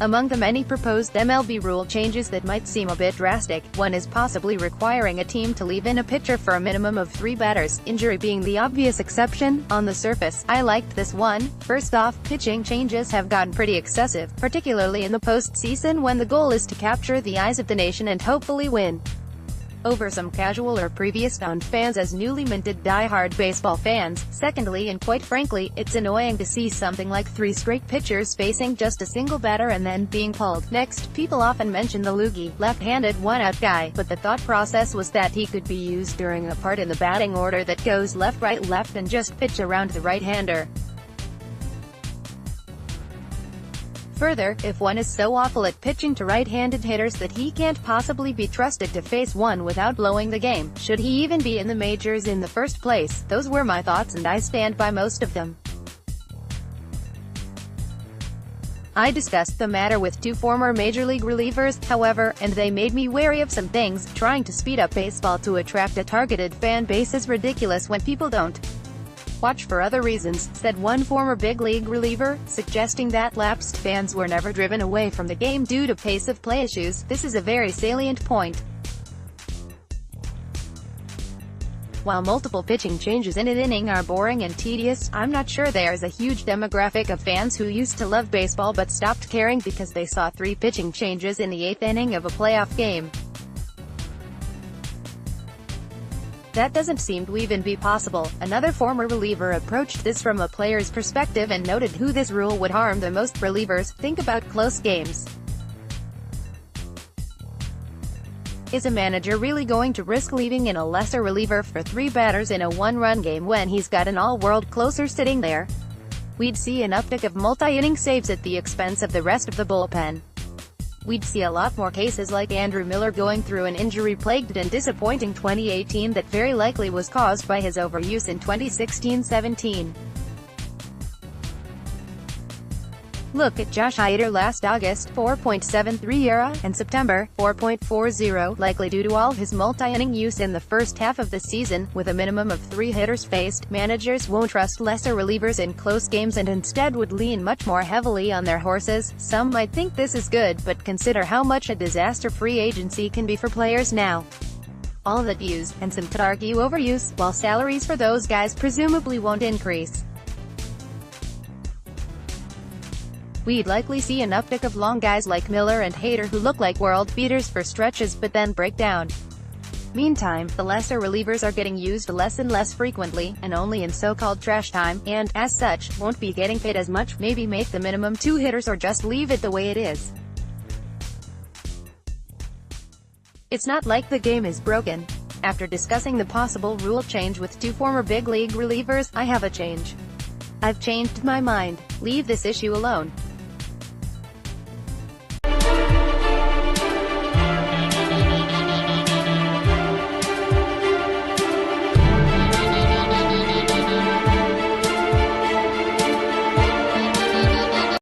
Among the many proposed MLB rule changes that might seem a bit drastic, one is possibly requiring a team to leave in a pitcher for a minimum of 3 batters, injury being the obvious exception. On the surface, I liked this one. First off, pitching changes have gotten pretty excessive, particularly in the postseason when the goal is to capture the eyes of the nation and hopefully win over some casual or previous non-fans as newly minted die-hard baseball fans. Secondly, and quite frankly, it's annoying to see something like 3 straight pitchers facing just a single batter and then being pulled. Next, people often mention the loogie, left-handed one-out guy, but the thought process was that he could be used during a part in the batting order that goes left-right left and just pitch around the right-hander. Further, if one is so awful at pitching to right-handed hitters that he can't possibly be trusted to face one without blowing the game, should he even be in the majors in the first place? Those were my thoughts and I stand by most of them. I discussed the matter with 2 former Major League relievers, however, and they made me wary of some things. Trying to speed up baseball to attract a targeted fan base is ridiculous when people don't watch for other reasons, said one former big league reliever, suggesting that lapsed fans were never driven away from the game due to pace of play issues. This is a very salient point. While multiple pitching changes in an inning are boring and tedious, I'm not sure there's a huge demographic of fans who used to love baseball but stopped caring because they saw 3 pitching changes in the 8th inning of a playoff game. That doesn't seem to even be possible. Another former reliever approached this from a player's perspective and noted who this rule would harm the most: relievers. Think about close games. Is a manager really going to risk leaving in a lesser reliever for 3 batters in a 1-run game when he's got an all-world closer sitting there? We'd see an uptick of multi-inning saves at the expense of the rest of the bullpen. We'd see a lot more cases like Andrew Miller going through an injury-plagued and disappointing 2018 that very likely was caused by his overuse in 2016-17. Look at Josh Hader last August, 4.73 ERA, and September, 4.40, likely due to all his multi-inning use in the first half of the season. With a minimum of 3 hitters faced, managers won't trust lesser relievers in close games and instead would lean much more heavily on their horses. Some might think this is good, but consider how much a disaster free agency can be for players now. All that use, and some could argue overuse, while salaries for those guys presumably won't increase. We'd likely see an uptick of long guys like Miller and Hader who look like world beaters for stretches but then break down. Meantime, the lesser relievers are getting used less and less frequently, and only in so-called trash time, and, as such, won't be getting paid as much. Maybe make the minimum 2 hitters or just leave it the way it is. It's not like the game is broken. After discussing the possible rule change with 2 former big league relievers, I have a change. I've changed my mind. Leave this issue alone.